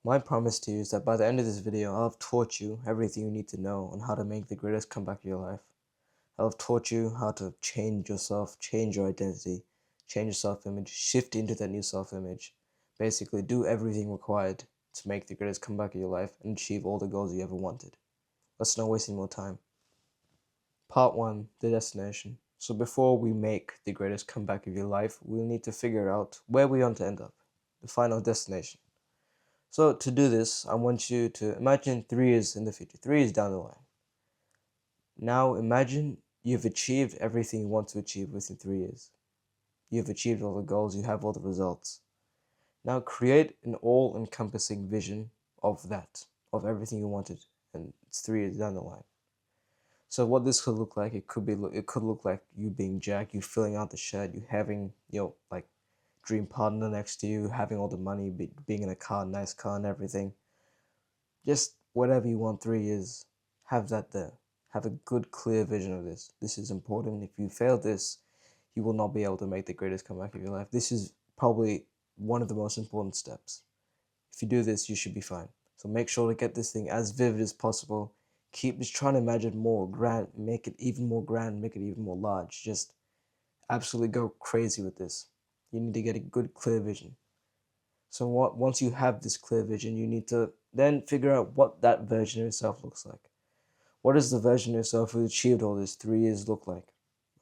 My promise to you is that by the end of this video, I'll have taught you everything you need to know on how to make the greatest comeback of your life. I'll have taught you how to change yourself, change your identity, change your self-image, shift into that new self-image. Basically, do everything required to make the greatest comeback of your life and achieve all the goals you ever wanted. Let's not waste any more time. Part 1, the destination. So before we make the greatest comeback of your life, we'll need to figure out where we want to end up, the final destination. So to do this, I want you to imagine 3 years in the future, 3 years down the line. Now imagine you've achieved everything you want to achieve within 3 years. You've achieved all the goals, you have all the results. Now create an all-encompassing vision of that, of everything you wanted, and it's 3 years down the line. So what this could look like, it could look like you being Jack, you filling out the shed, you having, like dream partner next to you, having all the money, being in a car, nice car and everything. Just whatever you want 3 years, have that there. Have a good, clear vision of this. This is important. If you fail this, you will not be able to make the greatest comeback of your life. This is probably one of the most important steps. If you do this, you should be fine. So make sure to get this thing as vivid as possible. Keep just trying to imagine more grand, make it even more grand, make it even more large. Just absolutely go crazy with this. You need to get a good, clear vision. So once you have this clear vision, you need to then figure out what that version of yourself looks like. What does the version of yourself who achieved all this 3 years look like?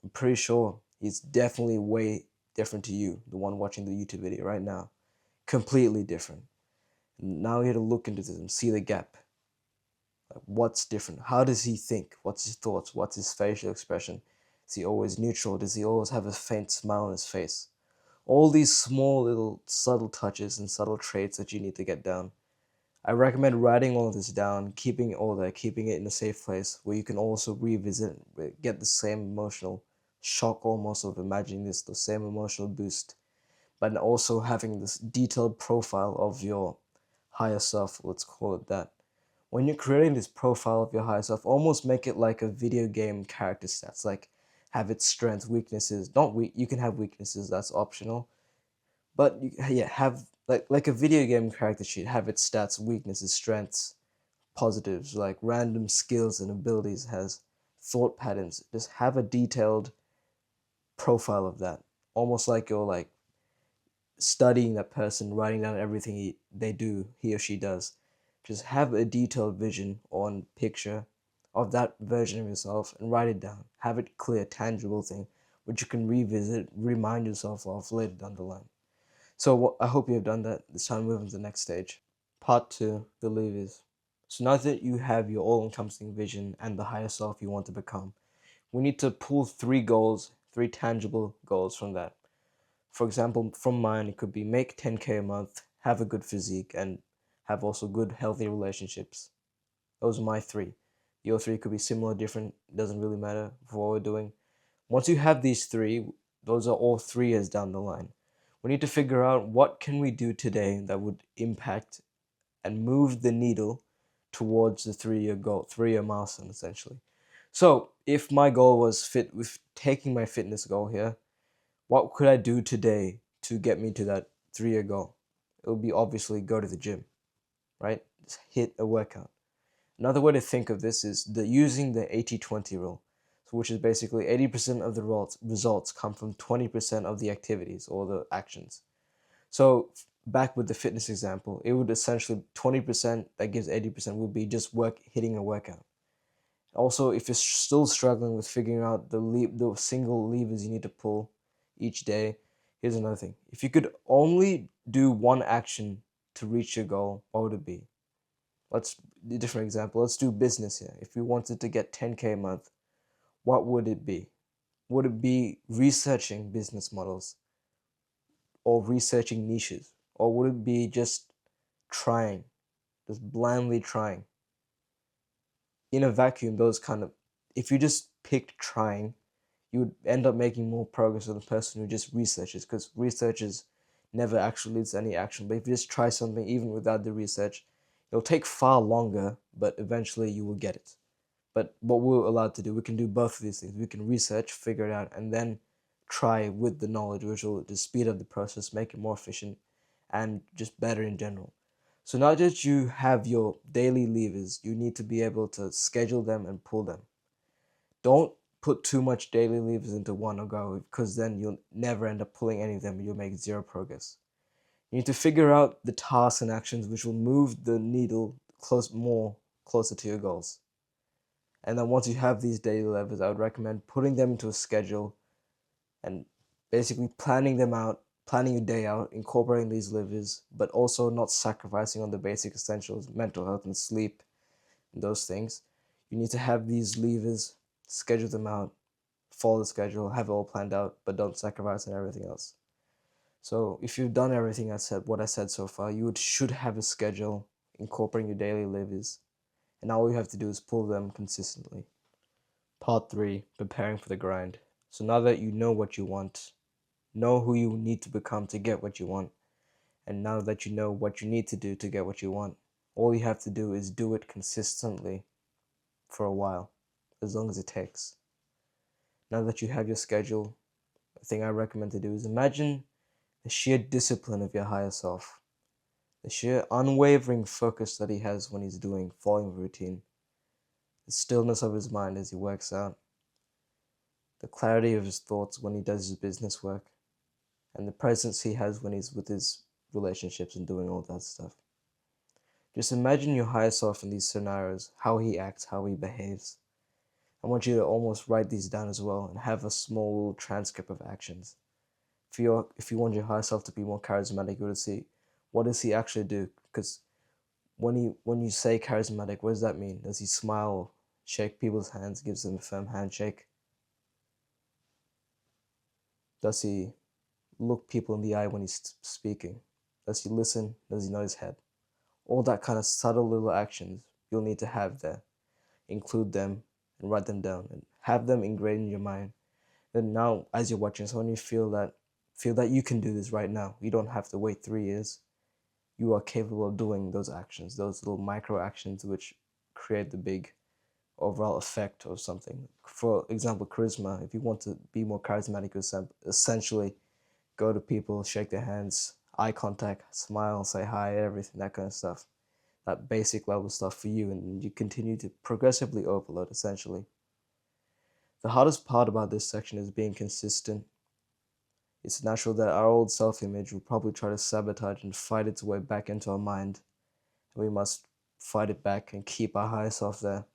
I'm pretty sure he's definitely way different to you, the one watching the YouTube video right now. Completely different. Now you have to look into this and see the gap. Like, what's different? How does he think? What's his thoughts? What's his facial expression? Is he always neutral? Does he always have a faint smile on his face? All these small little subtle touches and subtle traits that you need to get down. I recommend writing all of this down, keeping it all there, keeping it in a safe place where you can also revisit, get the same emotional shock almost of imagining this, the same emotional boost, but also having this detailed profile of your higher self, let's call it that. When you're creating this profile of your higher self, almost make it like a video game character stats, like have its strengths, weaknesses. Not weak, you can have weaknesses, that's optional. But yeah, have like a video game character sheet, have its stats, weaknesses, strengths, positives, like random skills and abilities, has thought patterns. Just have a detailed profile of that. Almost like you're like studying that person, writing down everything they do, he or she does. Just have a detailed vision on picture of that version of yourself and write it down. Have it clear, tangible thing which you can revisit, remind yourself of later down the line. So I hope you have done that. It's time to move on to the next stage. Part 2, the levers. So now that you have your all-encompassing vision and the higher self you want to become, we need to pull 3 goals, 3 tangible goals from that. For example, from mine, it could be make 10K a month, have a good physique, and have also good, healthy relationships. Those are my 3. Your 3 could be similar, different, doesn't really matter for what we're doing. Once you have these 3, those are all 3 years down the line. We need to figure out what can we do today that would impact and move the needle towards the 3-year goal, 3-year milestone essentially. So if my goal was fit with taking my fitness goal here, what could I do today to get me to that 3-year goal? It would be obviously go to the gym, right? Just hit a workout. Another way to think of this is using the 80-20 rule, which is basically 80% of the results come from 20% of the activities or the actions. So back with the fitness example, it would essentially 20% that gives 80% would be just hitting a workout. Also, if you're still struggling with figuring out the single levers you need to pull each day, here's another thing. If you could only do one action to reach your goal, what would it be? Let's do a different example. Let's do business here. If you wanted to get 10K a month, what would it be? Would it be researching business models or researching niches? Or would it be just trying, just blindly trying? In a vacuum, if you just picked trying, you would end up making more progress than the person who just researches, because researches never actually leads to any action. But if you just try something, even without the research, it'll take far longer, but eventually you will get it. But what we're allowed to do, we can do both of these things. We can research, figure it out, and then try with the knowledge, which will just speed up the process, make it more efficient, and just better in general. So now that you have your daily levers, you need to be able to schedule them and pull them. Don't put too much daily levers into one go, because then you'll never end up pulling any of them and you'll make zero progress. You need to figure out the tasks and actions which will move the needle closer to your goals. And then once you have these daily levers, I would recommend putting them into a schedule and basically planning them out, planning your day out, incorporating these levers, but also not sacrificing on the basic essentials, mental health and sleep, and those things. You need to have these levers, schedule them out, follow the schedule, have it all planned out, but don't sacrifice on everything else. So if you've done everything what I said so far, should have a schedule incorporating your daily levers, and all you have to do is pull them consistently. Part 3, preparing for the grind. So now that you know what you want, know who you need to become to get what you want, and now that you know what you need to do to get what you want, all you have to do is do it consistently for a while, as long as it takes. Now that you have your schedule, the thing I recommend to do is imagine the sheer discipline of your higher self, the sheer unwavering focus that he has when he's following routine, the stillness of his mind as he works out, the clarity of his thoughts when he does his business work, and the presence he has when he's with his relationships and doing all that stuff. Just imagine your higher self in these scenarios, how he acts, how he behaves. I want you to almost write these down as well and have a small transcript of actions. If you want your higher self to be more charismatic, you would see what does he actually do? Because when you say charismatic, what does that mean? Does he smile, shake people's hands, gives them a firm handshake? Does he look people in the eye when he's speaking? Does he listen? Does he know his head? All that kind of subtle little actions you'll need to have there. Include them and write them down and have them ingrained in your mind. Then now, as you're watching, so when you feel that you can do this right now, you don't have to wait 3 years. You are capable of doing those actions, those little micro actions which create the big overall effect of something. For example, charisma. If you want to be more charismatic, essentially go to people, shake their hands, eye contact, smile, say hi, everything, that kind of stuff. That basic level stuff for you, and you continue to progressively overload, essentially. The hardest part about this section is being consistent. It's natural that our old self-image will probably try to sabotage and fight its way back into our mind, and we must fight it back and keep our higher self there.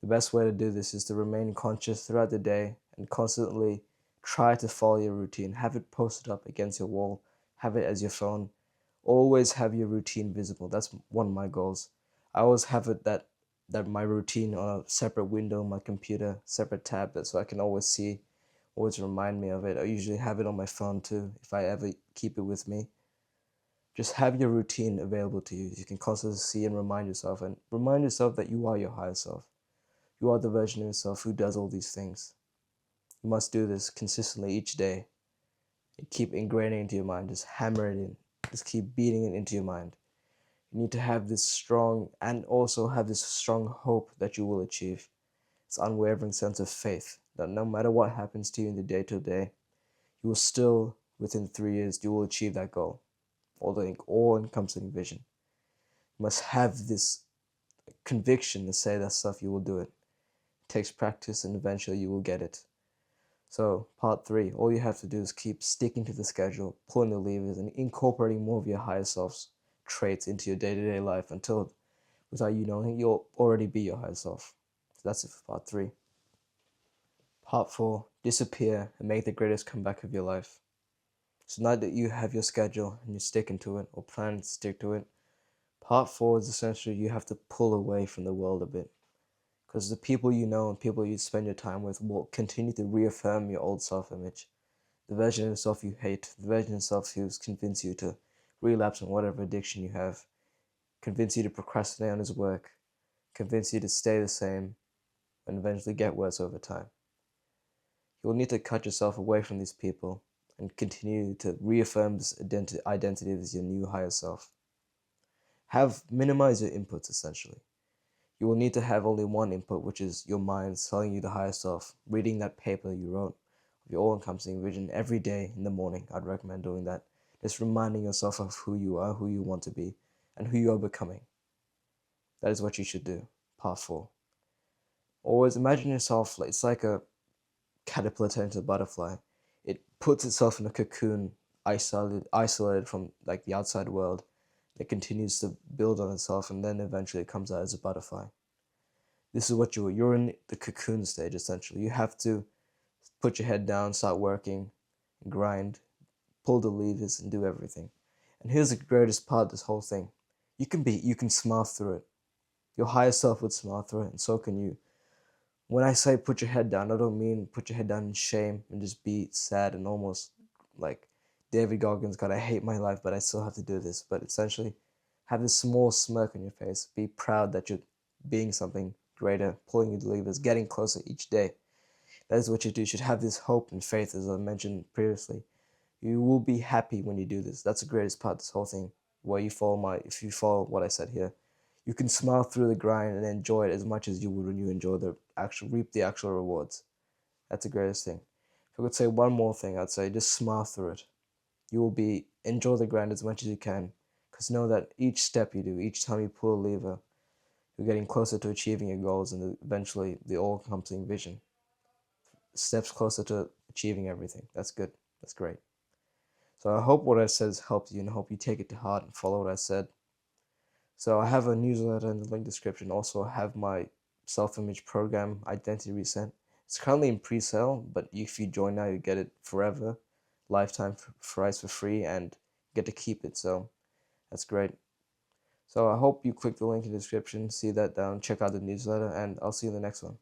The best way to do this is to remain conscious throughout the day and constantly try to follow your routine. Have it posted up against your wall, have it as your phone. Always have your routine visible. That's one of my goals. I always have it that my routine on a separate window on my computer, separate tab, so I can always see, always remind me of it. I usually have it on my phone too, if I ever keep it with me. Just have your routine available to you. You can constantly see and remind yourself that you are your higher self. You are the version of yourself who does all these things. You must do this consistently each day. And keep ingraining it into your mind. Just hammer it in. Just keep beating it into your mind. You need to have this strong hope that you will achieve. This unwavering sense of faith that no matter what happens to you in the day-to-day, you will still, within 3 years, you will achieve that goal. All-encompassing vision. You must have this conviction to say that stuff, you will do it. It takes practice and eventually you will get it. So, part 3, all you have to do is keep sticking to the schedule, pulling the levers, and incorporating more of your higher self's traits into your day-to-day life until, without you knowing, you'll already be your higher self. So that's it for part 3. Part 4, disappear and make the greatest comeback of your life. So now that you have your schedule and you're sticking to it, or plan to stick to it, part 4 is essentially you have to pull away from the world a bit. Because the people you know and people you spend your time with will continue to reaffirm your old self-image. The version of yourself you hate, the version of yourself who's convinced you to relapse on whatever addiction you have, convince you to procrastinate on his work, convince you to stay the same, and eventually get worse over time. You will need to cut yourself away from these people and continue to reaffirm this identity as your new higher self. Minimize your inputs, essentially. You will need to have only one input, which is your mind telling you the higher self, reading that paper you wrote of your all-encompassing vision every day in the morning. I'd recommend doing that. Just reminding yourself of who you are, who you want to be, and who you are becoming. That is what you should do. Part 4. Always imagine yourself like it's like a caterpillar turning into a butterfly. It puts itself in a cocoon, isolated from like the outside world. It continues to build on itself, and then eventually it comes out as a butterfly. This is what you're in the cocoon stage essentially. You have to put your head down, start working, grind, pull the levers, and do everything. And here's the greatest part of this whole thing. You can smile through it. Your higher self would smile through it, and so can you. When I say put your head down, I don't mean put your head down in shame and just be sad and almost like David Goggins, God, I hate my life, but I still have to do this. But essentially, have this small smirk on your face. Be proud that you're being something greater, pulling your levers, getting closer each day. That is what you do. You should have this hope and faith, as I mentioned previously. You will be happy when you do this. That's the greatest part of this whole thing. Where if you follow what I said here, you can smile through the grind and enjoy it as much as you would when you enjoy reap the actual rewards. That's the greatest thing. If I could say one more thing, I'd say just smile through it. You will enjoy the grind as much as you can, because know that each step you do, each time you pull a lever, you're getting closer to achieving your goals and eventually the all-encompassing vision. Steps closer to achieving everything. That's good. That's great. So I hope what I said has helped you, and I hope you take it to heart and follow what I said. So I have a newsletter in the link description. Also, I have my self-image program, Identity Reset. It's currently in pre-sale, but if you join now, you get it forever, lifetime price for free, and get to keep it. So that's great. So I hope you click the link in the description, see that down, check out the newsletter, and I'll see you in the next one.